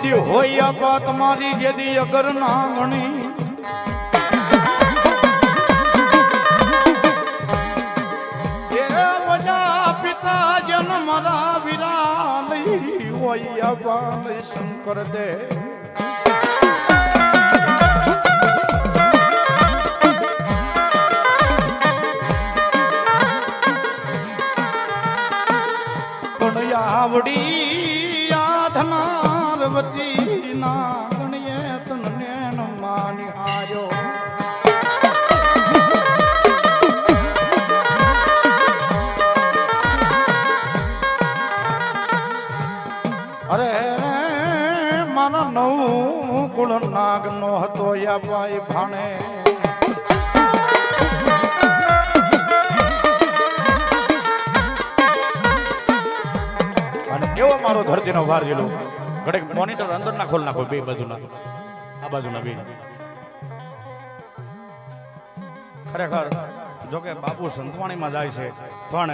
જેદી હોય આપા તમારી જેદી અગર ના ગણી એ વજા પિતા જન્મ મારા વિરાલઈ હોય આપા શંકર દે આવડી યાધનારવતી ના ગણીએ તને માની આયો અરે મારા નવ કુળ નાગ નો હતો યા ભાઈ ભાણે કેવો મારો ધરતીનો વાર જેલો ઘડેક મોનિટર અંદર ના ખોલ નાખો બે બાજુના આ બાજુના બે ખરેખર જોકે બાપુ સંતવાણીમાં જાય છે પણ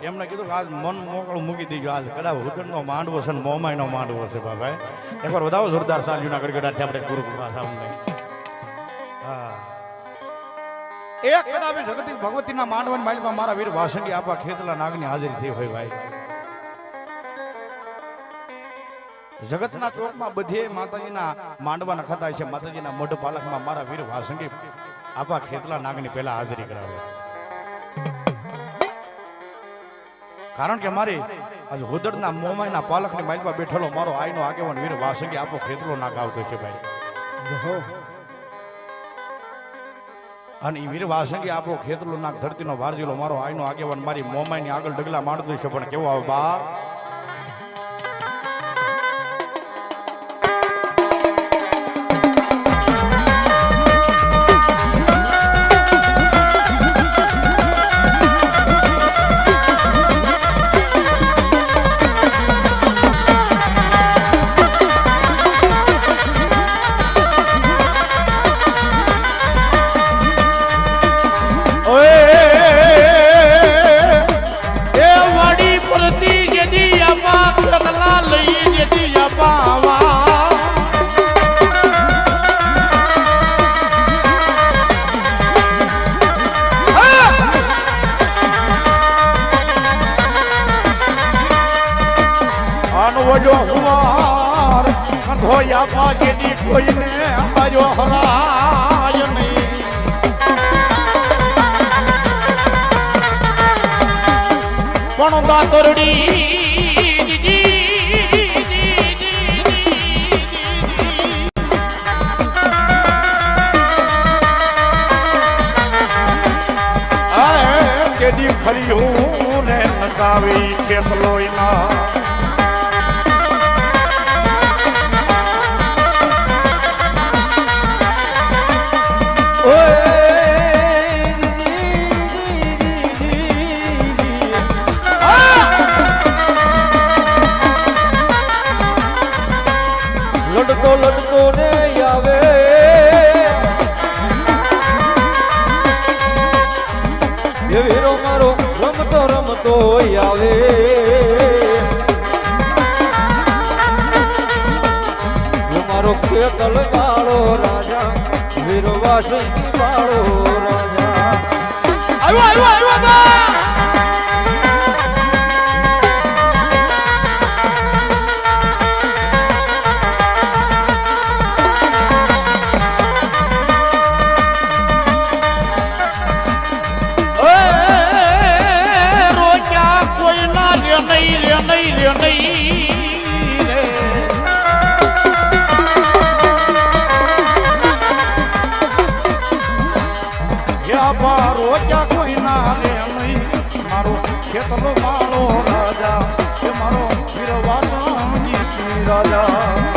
એમને કીધું કે આજ મન મોકળું મૂકી દીધું આજ કદાચ હુદરનો માંડવો છે ને મોમાઈનો માંડવો છે ભાઈ એકવાર વધાવો જોરદાર સાલ્યુના ગડગડાથી આપણે ગુરુ સામને હા એક કદાચ જગતી ભગવતીના માંડવાની માલિકમાં મારા વીર વાસંગી આપા ખેતલા નાગની હાજરી થઈ હોય ભાઈ જગતના ચોકમાં બધે માતાજીના માંડવા નખાતા છે માતાજીના મઢ પાલકમાં મારા વીર વાસંગી આપા ખેતલા નાગની પહેલા હાજરી કરાવે કારણ કે મારી આજ હુદડના મોમાઈના પાલકની માલિકમાં બેઠેલો મારો આઈનો આગેવાન વીર વાસંગી આપો ખેતલો નાગ આવતો છે ભાઈ અને એ વીર વાસંગી આપો ખેતલો નાગ ધરતીનો વારજીલો મારો આઈનો આગેવાન મારી મોમાઈની આગળ ડગલા માંડતો છે પણ કેવો આવે બા ધોયા પાજેની કોઈને આયો હરાય નહીં પણ દાતરડી કેદી ખરી હું ને નચાવી કેટલોય ના લડતો ને આવે એ વીરો મારો રમતો આવે મારો ખેતલ વાળો રાજા વીર વાસંગી વાળો રાજા આવ્યો બા મારો ક્યાં કોઈ ના રે નહીં મારો ખેતલો મારો રાજા મારો વીર વાસંગી રાજા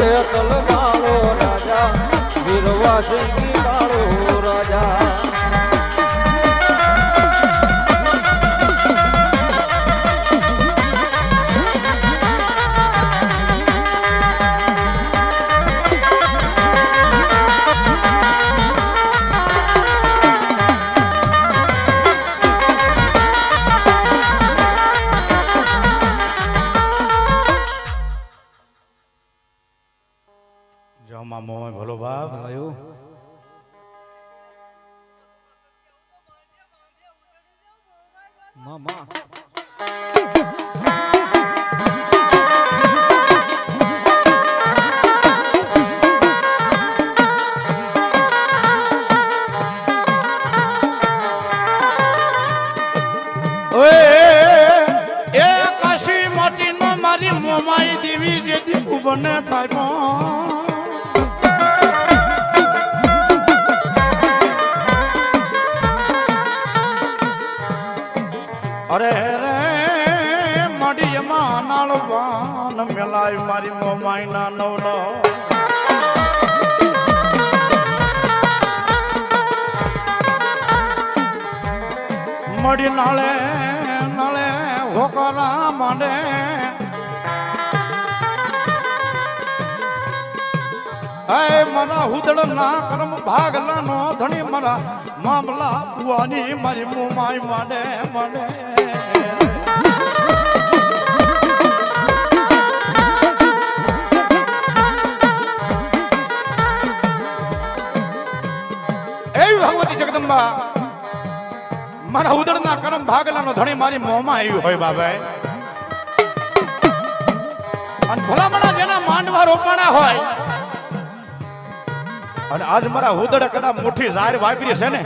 કેતલ વાળો રાજા વીરવાસી વાળો રાજા જમા મોય ભલો બાપ આવ્યો મામા એ કાશી મોટી નો મારી મોમાઈ દેવી જે દીકુ બને થાય અરે રે મડીમાં નાળવાન મેલાય મારી મોમાઈ ના નવનો મડી નાળે નાળે હોકરા માંડે મારા હુદળ ના કર્મ ભાગલા નો ધણી મારા મામલા બુવાની મારી મોમાઈ માંડે માંડે એવી ભગવતી જગદંબા મારા ઉદળ ના કર્મ ભાગલા નો ધણી મારી મોમાં આવ્યું હોય બાબાએ અને ભલામણા જેના માંડવા રોપાણા હોય અને આજ મારા ઉદળ કદાચ મુઠ્ઠી ઝાડ વાપરી છે ને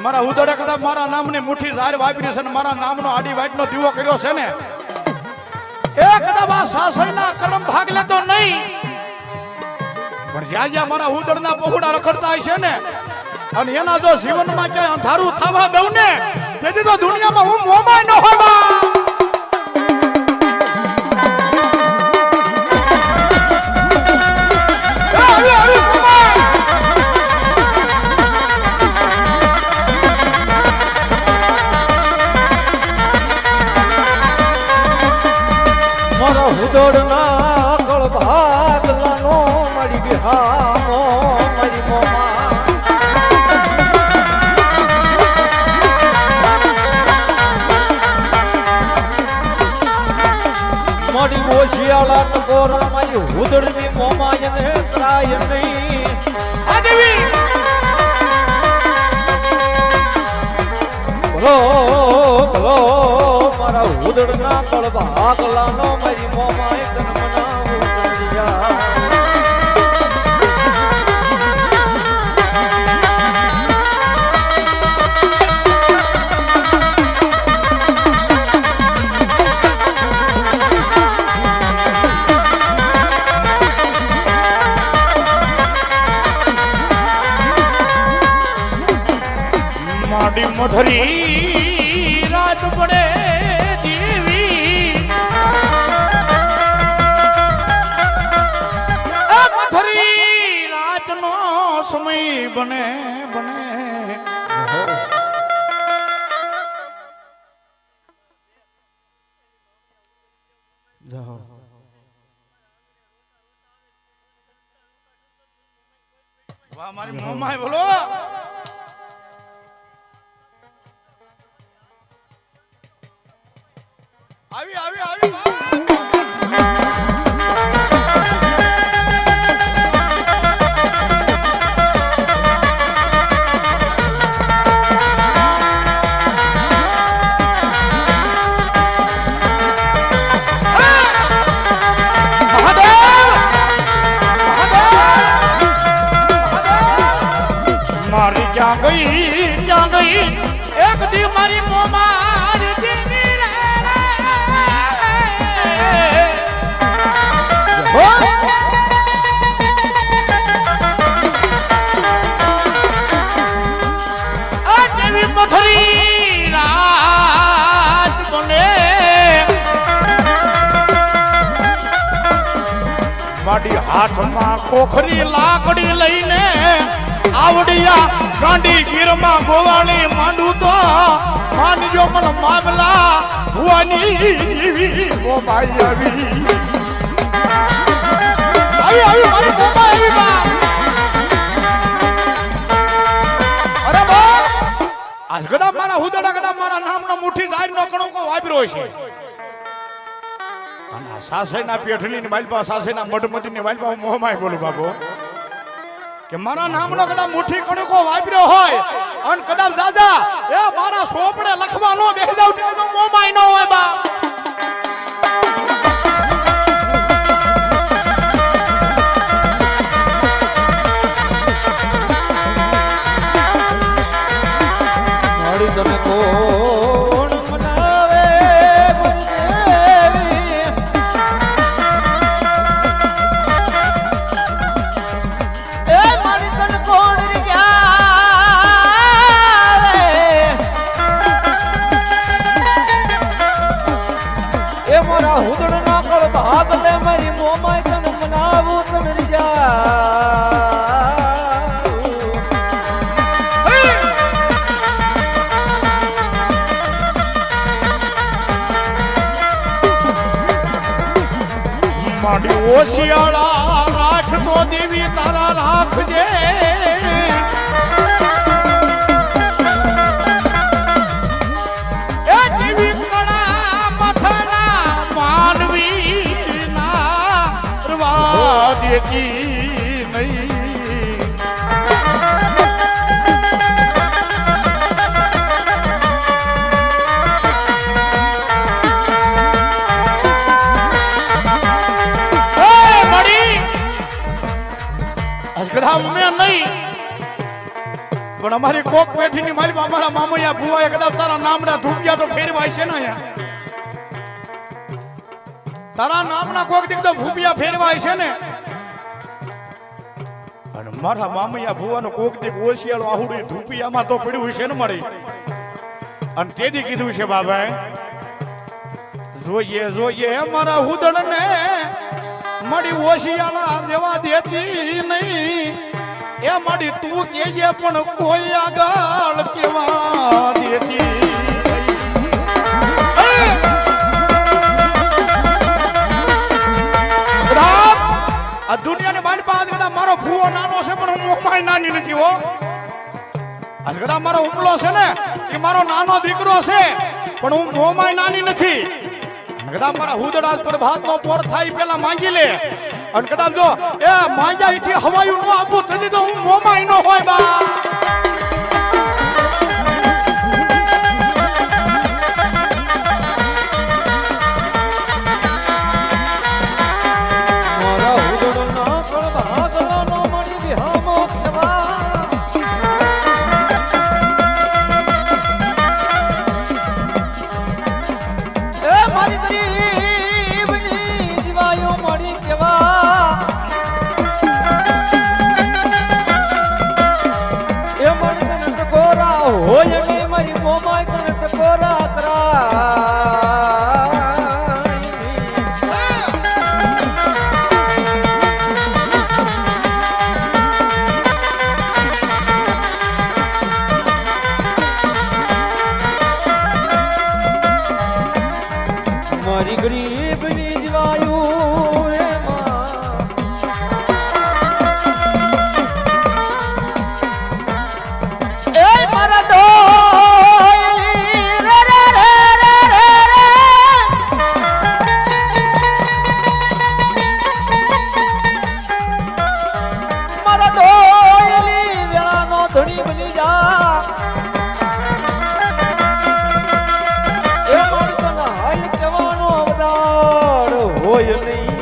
મારા ઉદળ કદાચ મારા નામની મુઠ્ઠી ઝાડ વાપરી છે ને મારા નામનો આડી વાટનો દીવો કર્યો છે ને એ કદાચ આ સાસઈના કર્મ ભાગ લેતો નહીં પણ જ્યાં જ્યાં મારા ઉદળના પહોળા રખડતા હશે ને અને એના જો જીવનમાં ક્યાંય અંધારું થવા દઉં ને તેથી તો દુનિયામાં હું મોમાય ન હોય મારા હુદળના કળ ભાગલાનો મારી બિહાનો મારી મોમા મારી ઓશિયાળા ટકોરા મારી હુદળની મોમાયને ત્રાય નહીં આ દેવી ભલો ભલો મારા હુદળના કળ ભાગલાનો મારી મોમાય જન્મના ઉતર્યા માડી મધરી રાત પડે દેવી આ મધરી રાતનો સમય બને બને જાઓ વાહ મારી મોમાય બોલો આવી આવી આવી મારી ક્યાં ગઈ એક દી મારી મોમારી દેવી રે આ દેવી મથરી રાત બને મારી હાથમાં કોખરી લાકડી લઈને આવડિયા ગાંડી ગીરમાં ગોવાળી માંડું તો માનજો મને મામલા હુવાની ઓ ભાઈ આવી મારી મોમાં આવી બા અરે બા આજ કદા મારા હુદડા કદા મારા નામનો મુઠ્ઠી જાહેર નો કણકો વાપર્યો છે અને સાસેના પેઠલીની વાલપા સાસેના મઢમતીની વાલપા મોહમાય બોલું બાપો કે મારા નામનો કદાચ મુઠ્ઠી કણકો વાપર્યો હોય અને કદાચ દાદા એ મારા સોપડે લખવાનો બેસી જાવ તો મોહમાય ન હોય બા તમે કોણ મનાવે ગુરુદેવી એ મારી તને કોણ રીગાવે એ મારા હુદડ ના કળ ભાગ લે મારી મોમાય તને મનાવું તને રીગા મારી ઓશિયાળા રાખતો દેવી તારા રાખજે એ દેવી કળા મથાના માનવી ના રવા દેતી નહીં મેં નહીં પણ અમારી કોક પેઠીની મારી અમારા મામૈયા ભુવાએ કદાચ તારા નામના ધૂપિયા તો ફેરવાય છે ને તારા નામના કોક દીક તો ભૂપિયા ફેરવાય છે ને અને મારા મામૈયા ભુવાનો કોક દીક ઓશિયાળો આહુડી ધૂપિયામાં તો પડ્યું છે ને મળી અને તેથી કીધું છે બાબા જોઈએ જોઈએ મારા હુદડને મારી ઓશિયાળા દેવા દેતી નહીં એ મારી તું કેજે પણ કોઈ આગળ કેવા દેતી આ દુનિયાની મારી પાસે કદા મારો ફૂવો નાનો છે પણ હું મોમાય નાની નથી હો આજ કદા મારો ઉમલો છે ને એ મારો નાનો દીકરો છે પણ હું મોમાય નાની નથી કદાચ મારા હુદડા પર ભાતનો પોર થાય પેલા માંગી લે અને કદાચ જો એ માંગ્યા થી હવાયું ન આપું તેથી તો હું મોમાય ન હોય બા મારા હુદડ ના કળ ભાગ નો મળી વિહામો કેવા એ મારી ગરીબની જીવાયો મળી કેવા એ મળી તને ટકોરા હોય ને મારી મોમાય તને ટકોરા કરા મારી ગરીબની જીવાયું રે એ મારા દોયલી રે રે રે રે રે રે મારા દોયલી વેળાનો ધણી બની જા હોય નહીં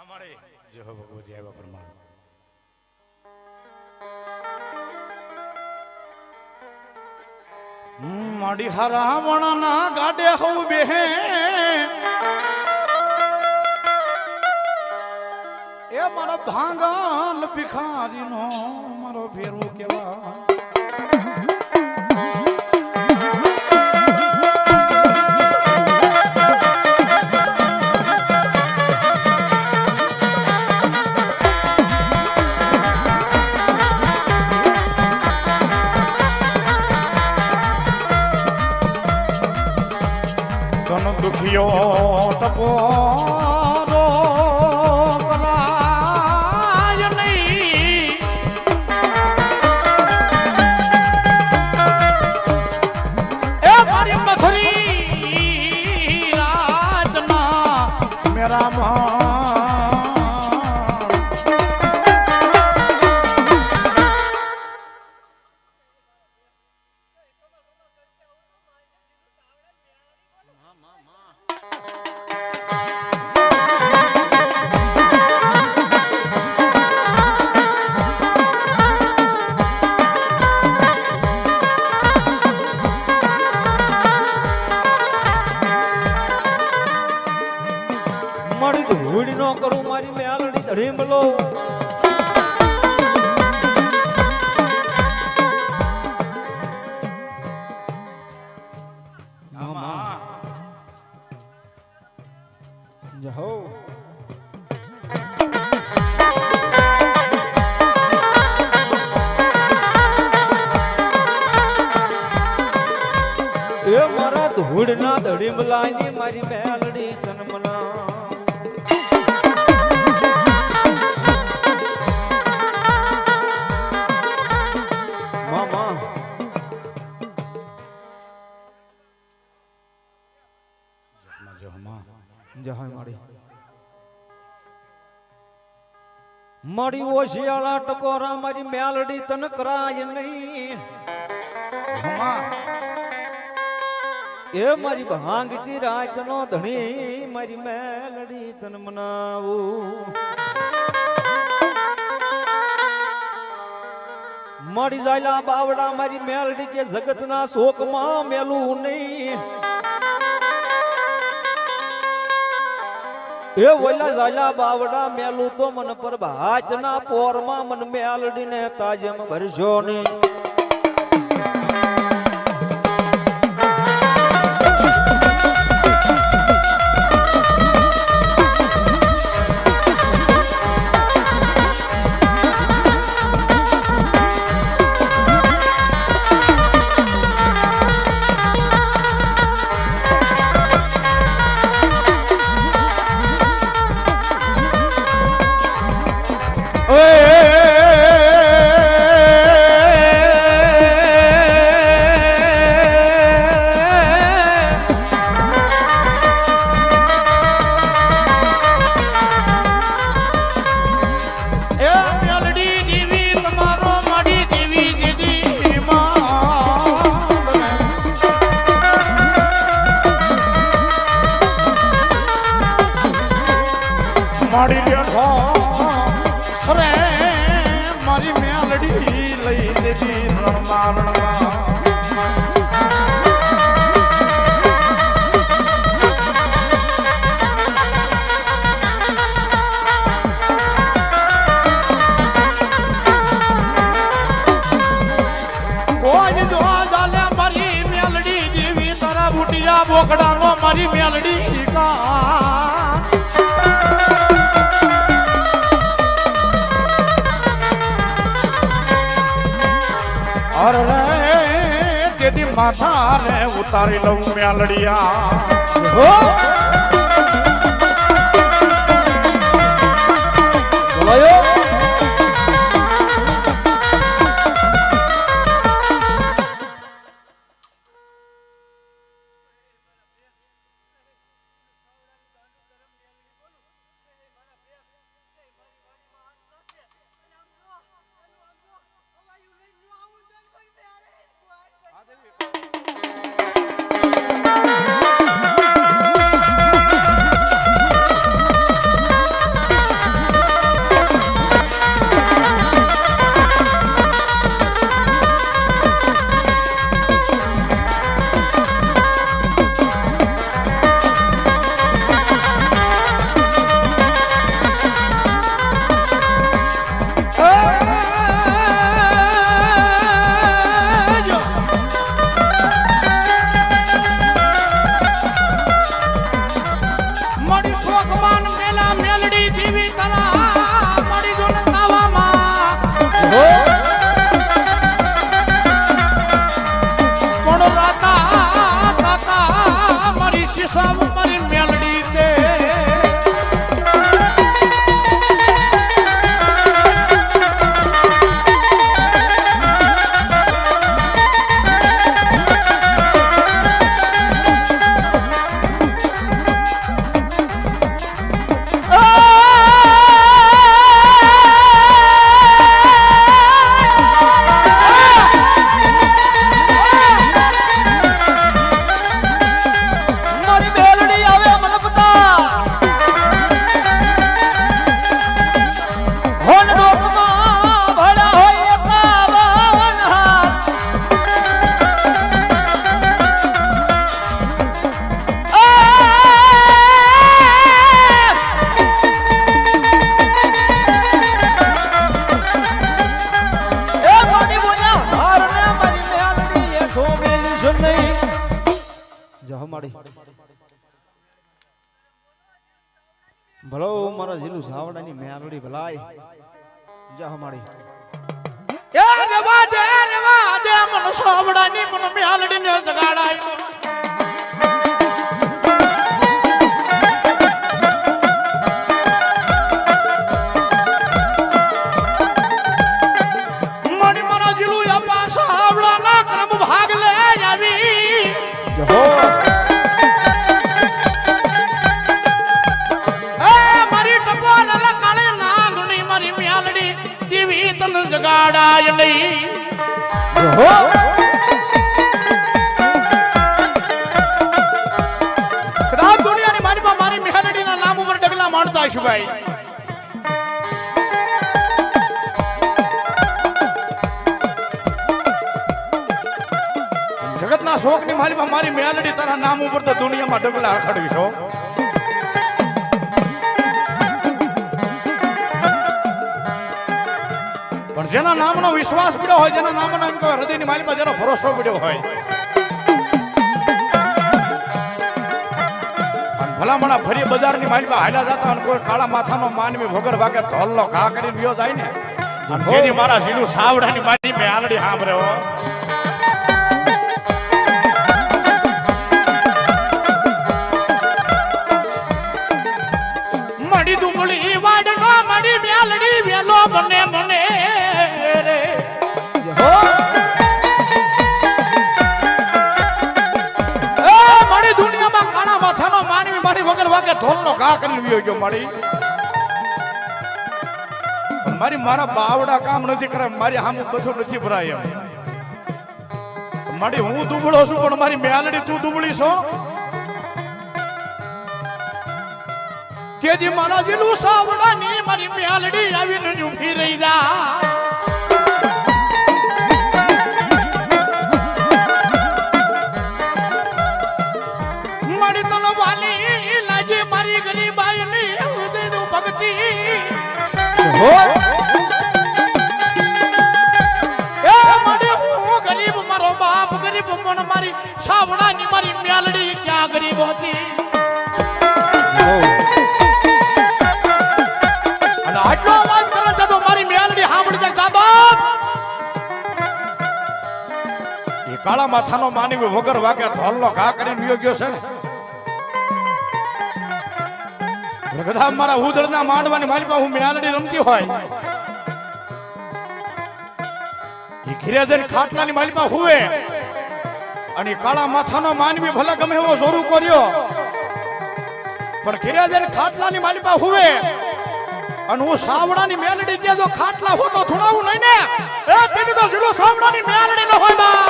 મારી જય હો ભગવતી આવ્યા પ્રમાણ માડી હરાવણ ના ગાડે હઉ બેહે એ મારો ભાંગલ ભિખારીનો મારો ફેરવો કેવા દુખિયો ટપોરો કરાય નહીં એ મારી મથરી રાતના મેરા મારી ધૂળ નો કરું મારી મેલડી ધડીમલો જાઓ એ મારા ધૂળ ના ધડીમલા ની મારી મેલડી જન્મના મારી ઓશિયાળા ટકોરા મારી મેલડી તન કરાય નહીં એ મારી ભાંગતી રાતનો ધણી મારી મેલડી તન મનાવું મારી જાયલા બાવડા મારી મેલડી કે જગતના શોકમાં મેલું નહીં એ ઓલા જાયલા બાવડા મેલું તો મન પર ભાચના પોરમાં મન મેલડીને તાજમ ભરશો નહીં મારી બેઠો સરે મારી મેલડી લઈ લીધી રણમાં કોઈ જો ચાલે મારી મેલડી જેવી તારા બુટિયા બોકડાનો મારી મેલડી કા અરે તેથી માથા ને ઉતારી લઉં મેલડિયા મારા જીલું સાવડાની મેલડી ભલાઈ જા હમાડી એ રેવા દે મન સોવડાની મન મેલડીને જગાડાય મણી મારા જીલું આપા સાવડાના ક્રમ ભાગ લે આવી જહો જગાડાય નહીં કદાચ દુનિયાની મારી મારી મેલડીના નામ ઉપર ડગલા માંડતા હશું ભાઈ જગતના શોખની મારી મેલડી તારા નામ ઉપર તો દુનિયામાં ડગલા રખડવી છો પણ જેના નામનો વિશ્વાસ પડ્યો હોય જેના નામનો એમ કહે હૃદયની મારી પર જેનો ભરોસો પડ્યો હોય અને ભલામણા ફરી બજારની મારી પર હાલ્યા જતા અને કોઈ કાળા માથાનો માનવી વગર વાગે ધોલનો ઘા કરીને ગયો જાય ને અને જેની મારા ઝીલું સાવડાની મારી મેં આલડી સાંભળે હો મડી દુબળી વાડનો મડી મેલડી વેલો બને મને મારી દુનિયામાં કાળા માથાનો માનવી મારી વગર વાગે ધોલનો ઘા કરી ગયો મારી મારા બાવડા કામ નથી કરે મારી સામે બધું નથી ભરાય એમ મારી હું દુબળો છું પણ મારી મેલડી તું દુબળી છો કેજી મારા જીલું સાવડાની મારી મેલડી આવીને ઊભી રહી જા મારી તન વાલી લાજે મારી ગરીબાઈની હૃદયનું ભક્તિ એ મારી હું ગરીબ મારો બાપ ગરીબ પણ મારી સાવડાની મારી મેલડી ક્યાં ગરીબ હતી આટલો અવાજ કરે છે તો મારી મેલડી સાંભળી જાય બાપ એ કાળા માથાનો માનવી વગર વાગે ધોલનો ઘા કરીને વિયો ગયો છે ને કદા મારા ઉદળના માંડવાની મારી પાસે હું મેલડી રમતી હોય એ ઘીરે જઈને ખાટલાની મારી પાસે હુવે અને કાળા માથાનો માનવી ભલે ગમે એવો જોરું કર્યો પણ ઘીરે જઈને ખાટલાની મારી પાસે હુવે અને હું સાવડાની મેલડી જે જો ખાટલા હો તો થોડાવું નહીં ને એ તેની તો જીલો સાવડાની મેલડી ન હોય બા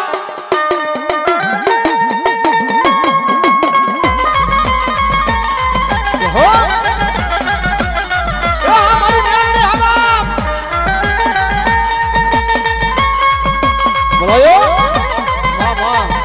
હો એ મારી મેલડી હવા બોલો વાહ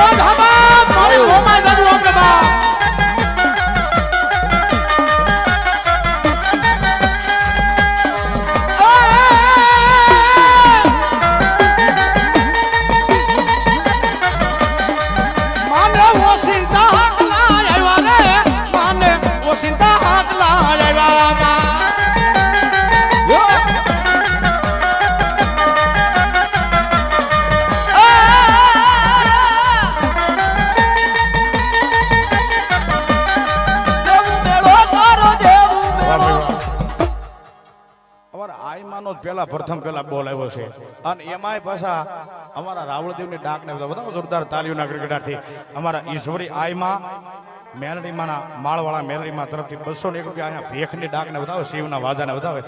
મોઢા બાપ મારી મોમાય બાજુ આપણે બાપ પેલા પ્રથમ પેલા બોલ આવ્યો છે અને એમાંય પાછા અમારા રાવળદેવની ડાકને બધા જોરદાર તાલીઓના ગડગડાટથી અમારા ઈશ્વરી આયમાં મેલડીમાંના માળવાળા મેલડીમાં તરફથી 201 રૂપિયા અહીંયા ભેખની ડાકને બતાવે શિવના વાદાને બતાવે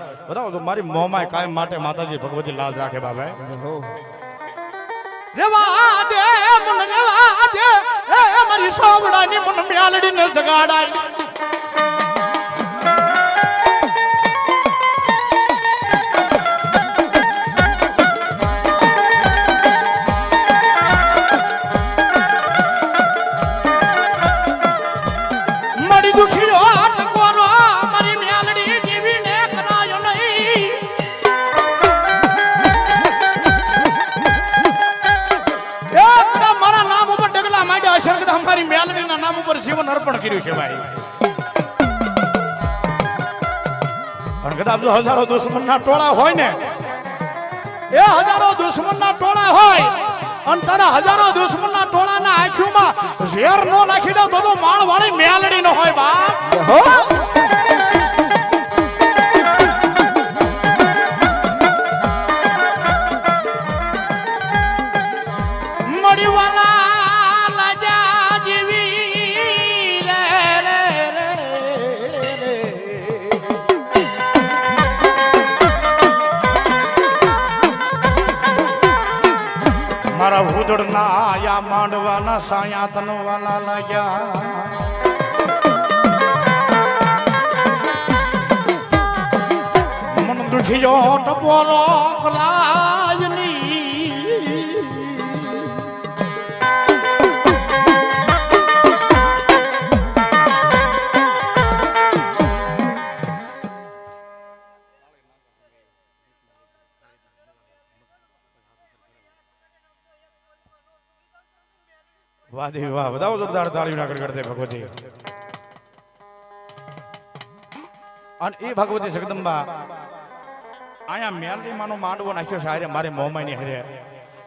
તો મારી મોમાય કાયમ માટે માતાજી ભગવતી લાજ રાખે બાબા રેવા દે મન રેવા દે એ મારી સોવડાની મન મેલડીને જગાડાય અમારી મેલડીના નામ ઉપર જીવન અર્પણ કર્યું છે ભાઈ અને કદાચ જો હજારો દુશ્મનના ટોળા હોય ને એ હજારો દુશ્મનના ટોળા હોય અને તારા હજારો દુશ્મનના ટોળાના આંખોમાં ઝેર નો નાખી દો તો માળ વાળી મેલડી નો હોય બાપ મારા ઉદડના આયા માંડવાના સાયા તનવાલા લાગ્યા મન દુખિયો ટપોરો રાજની વાદી વાહ બધા જોરદાર તાળીઓના ગડગડતે ભગવતી અને એ ભગવતી જગદંબા આયા મેલડી માનો માંડવો નાખ્યો છે હારે મારે મોમાઈની હારે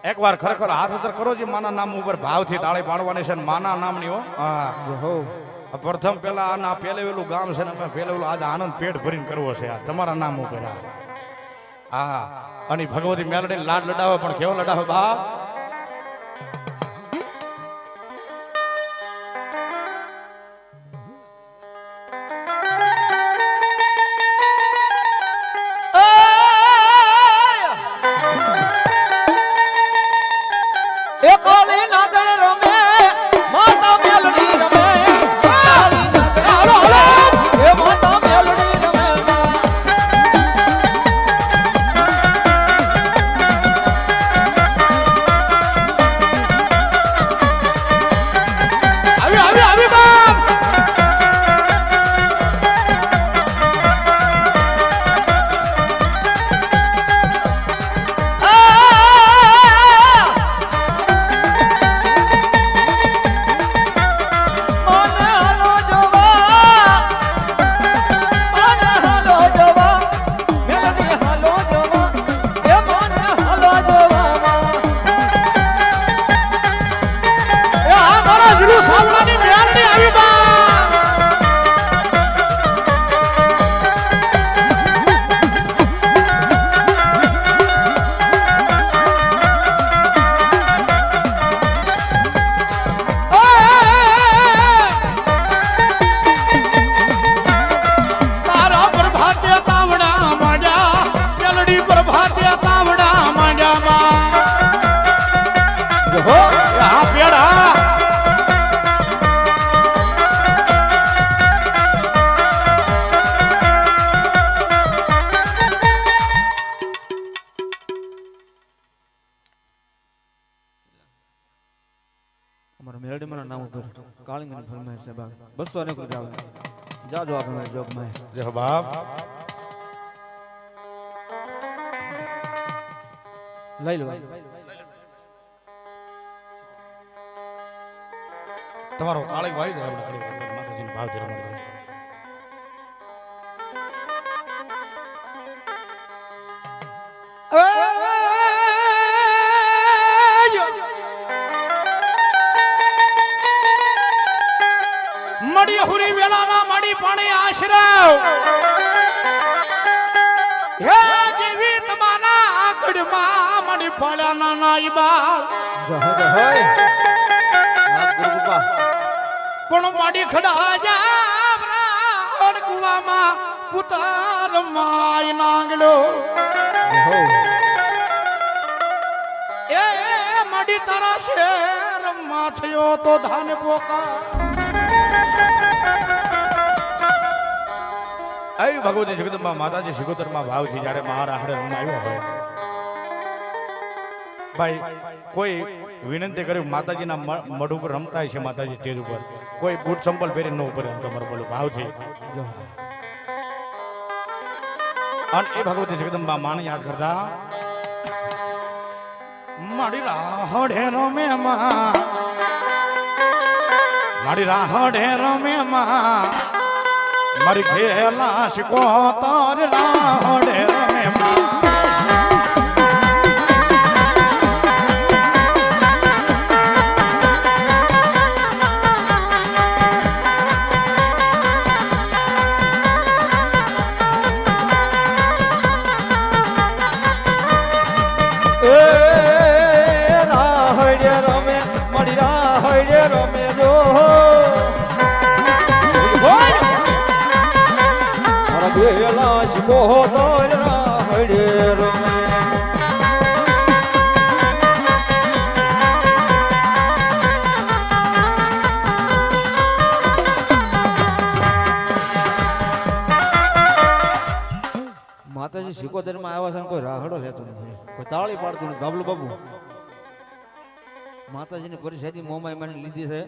એકવાર ખરેખર હાથ ઉતર કરો જે માના નામ ઉપર ભાવથી તાળી પાડવાની છે માના નામની હો હા પ્રથમ પેલા આના પેલેવેલું ગામ છે ને પેલેવેલું આજ આનંદ પેટ ભરીને કરવો છે આ તમારા નામ ઉપર હા અને ભગવતી મેલડી લાડ લડાવે પણ કેવો લડાવે બાપ અમારા મેલડીમાં નામ ઉપર કાળીંગની ફરમાઈશ છે બાપ 200 ને રૂપિયા આવે જાજો આપણે જોગમાં જય બાપ લઈ લો તમારો કાળી ભાઈ છે આપણે કાળી માતાજીનો ભાવ છે રમણ મડી હુરી વેલાના મડી પાણી આશરાવ હે જેવી તમારા આકડમાં મડી ફળ્યા નાના ઈબા જહો જહોય આ ગુરુપા પણ મડી ખડા જાવરા કુવામાં પુતાર માય નાંગલો જહો એ મડી તારા શેર માં થયો તો ધાન પોકા આવી ભગવતી જગદંબા માતાજી શિકોતરમાં ભાવથી જ્યારે મહારાહડે આવ્યો હોય ભાઈ કોઈ વિનંતી કરી માતાજીના મઢ ઉપર રમતા છે માતાજી તેજ ઉપર કોઈ બૂટ ચંપલ પહેરીને ન ઉપર તમારું બોલું ભાવથી અને એ ભગવતી જગદંબા માને યાદ કરતા મારી રાહડે રમે મારી રાહડે રમે મારી ખેલા શીખો તાર રાહડે રમે માતાજી શિકોતર માં આવ્યા છે કોઈ રાહડો લેતો નથી કોઈ તાળી પાડતું નથી બાબલું બાબુ માતાજીની પરિસ્થિતિ મોમાઈ મને લીધી છે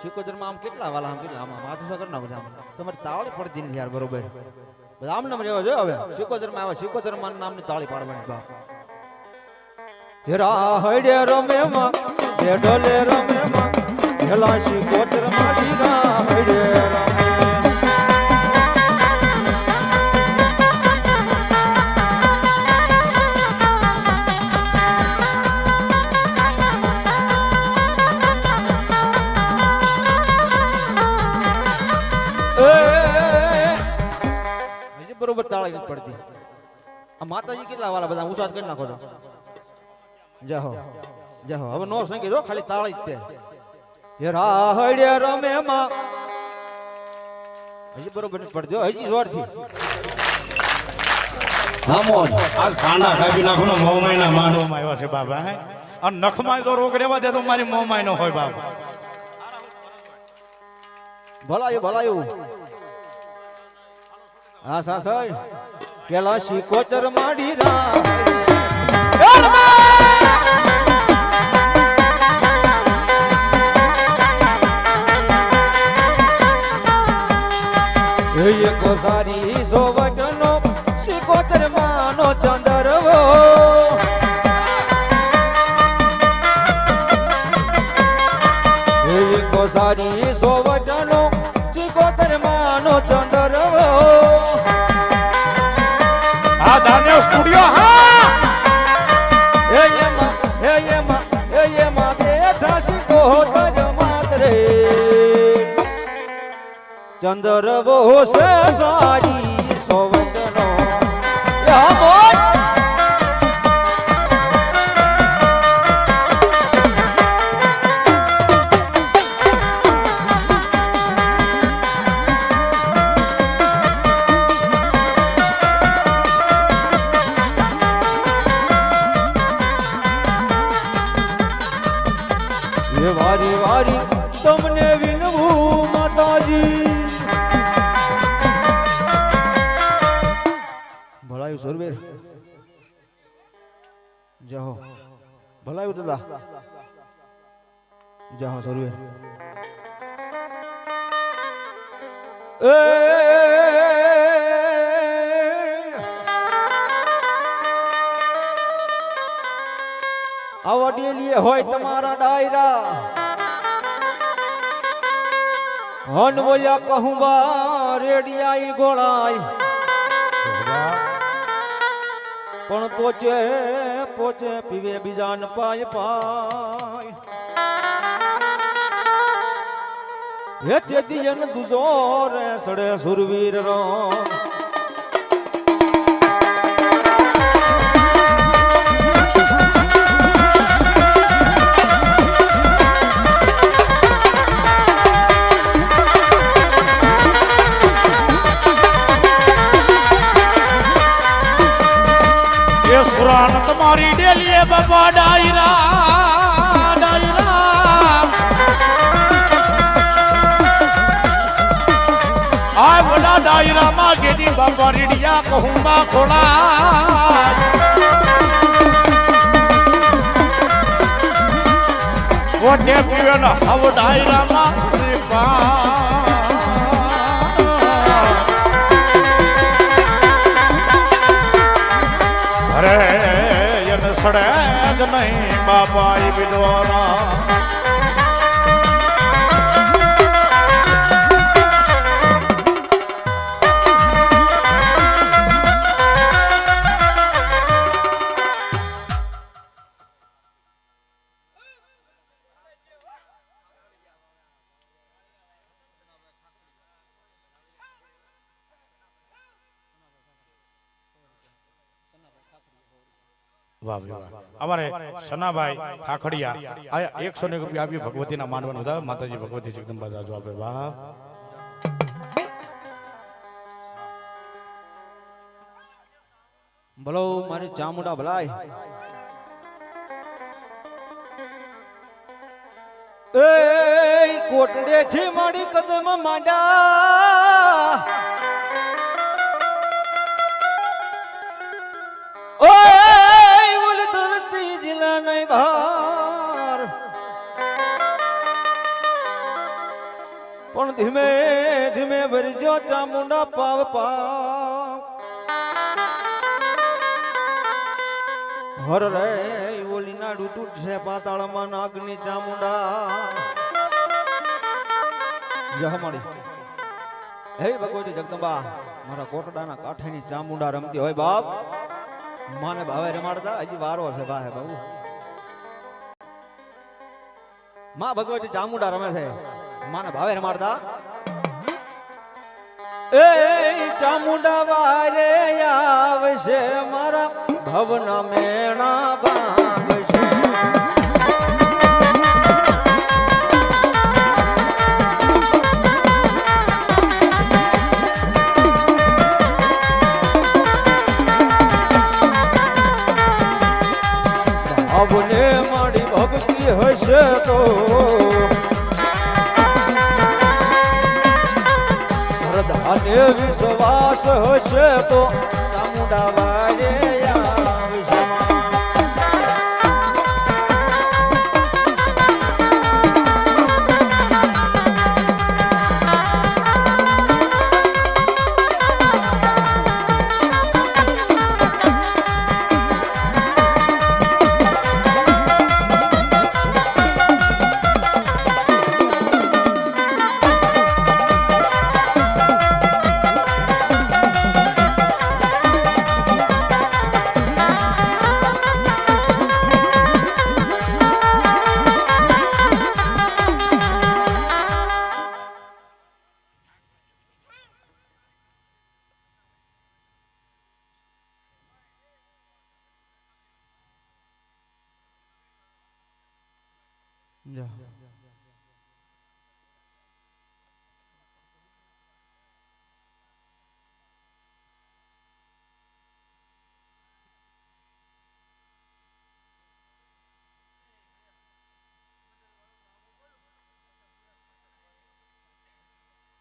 શિકોતર માં આમ કેટલા વાલા આમ કેટલા આમાં માથું સા કરી નાખો તમારી તાળી પડતી નથી યાર બરોબર બધા આમ નામ રહેવા જોઈએ હવે શિકોતર માં આવ્યા શિકોતર માં નામની તાળી પાડવાની બાપ રાહડે રમે માં ડોલે રમે માં હેલા શિકોતર માં રાહડે રમે બરોબર તાળી નથી પડતી આ માતાજી કેટલા વાળા બધા ઉસાદ કરી નાખો તો જહો જહો હવે નો સંગીત હો ખાલી તાળી જ તે હે રાહડે રમે માં હજી બરોબર નથી પડતી હજી જોરથી હામોન આ કાંડા કાપી નાખો ને મોમાઈના માંડવામાં આવ્યા છે બાબા હે અને નખમાં તો રોગ રેવા દે તો મારી મોમાઈ નો હોય બાબા ભલાયું હા સાસય કેલા શિકોતર માડી રા કો સારી સોવટનો શિકોતર માનો ચંદરવો કો સારી સોવટનો શિકોતર માનો ચંદરવો આ ધાર્યો સ્ટુડિયો હા એ માં બેઠા શિકોતર માત્રે ચંદરવો સે સારી સોવટનો વારી વારી તમને વિનવું માતાજી ભલાયું સુરવીર જહો ભલાયું દાદા જાઓ સરુએ એ આવડેલી હોય તમારા ડાયરા હન બોલ્યા કહું બા રેડિયાઈ ગોળાઈ પણ પોચે પોચે પીવે બીજાન પાય પાય હેતે દિયન દુજો રે સડે સુરવીર રો સુરાન તમારી ડેલીએ બાપા ડાયરા ડાયરા આ વડા ડાયરામાં જેની બાપા રીડિયા કહું બા ખોળા ઓટે પીવે ને હવ ડાયરામાં અરે એને સડે જ નહીં બાપા એ વિદ્વાના વાહ વાહ અમારે સનાભાઈ ખાખડિયા આ 100 રૂપિયા આપી ભગવતીના માંડવાનું હતા માતાજી ભગવતી જગદંબા જાજો આપે વાહ બોલો મારી ચામુંડા ભલાઈ એ કોટડે થી મારી કદમ માંડા ભાર પણ ધીમે ધીમે ભરજો ચામુંડા પાવ પાવ હર રે ઓલી ના ડૂટુટ છે પાતાળમાં નાગની ચામુંડા જહ મળી હે ભગવતી જગદંબા મારા કોટડાના કાંઠેની ચામુંડા રમતી હોય બાપ માને ભાવે રમાડતા હજી વારો છે ભાઈ બાબુ માં ભગવતી ચામુંડા રમે છે માને ભાવે રમાડતા એ ચામુંડા વારે આવશે મારા ભવના મેણા ભાંગશે અબને મારી ભક્તિ હશે તો અને વિશ્વાસ હશે તો ચામુંડા વારે આવશે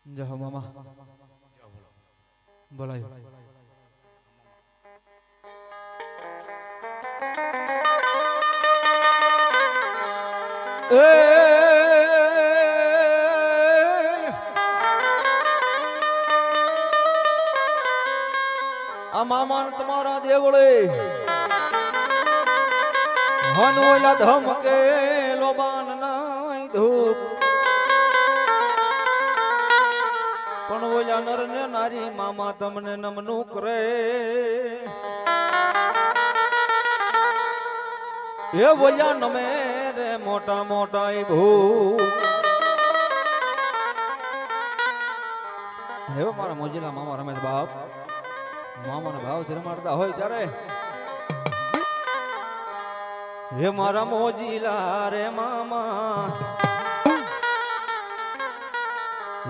જહ મામા બોલાયો એ મામા ને તમારા દેવળે હનોલા ધમકે લોબાન નાઈ ધૂપ પણ ઓલા નર ને નારી મામા તમને નમનું કરે એ બોલ્યા નમે રે મોટા મોટા ઈ ભૂ હે મારા મોજીલા મામા રમેશ બાપ મામાના ભાવ રમાડતા હોય ત્યારે હે મારા મોજીલા રે મામા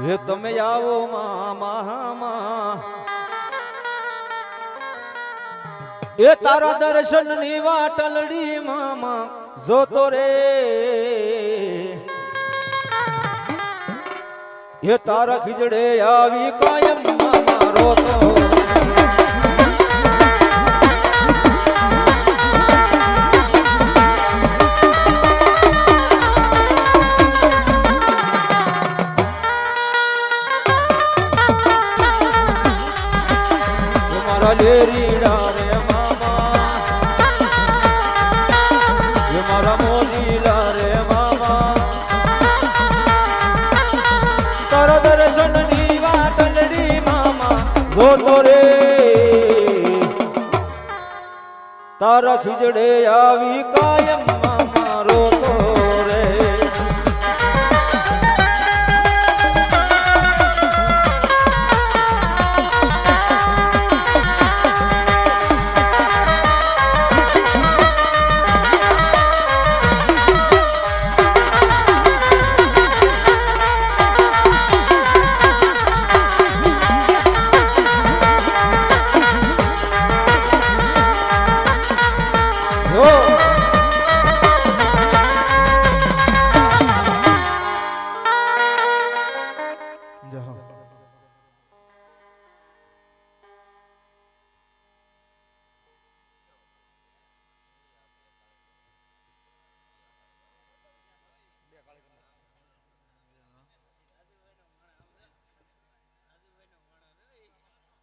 હે તમે આવો મામા એ તારા દર્શન ની વાટલડી મામા જોતો રે એ તારા ખીજડે આવી કાયમ મામા રોતો લેરીડા રે મામા એ મારા મોજીલા રે મામા તારા દર્શન ની વાટલડી મામા જોતો રે તારા ખીજડે આવી કાયમ મામા રોતો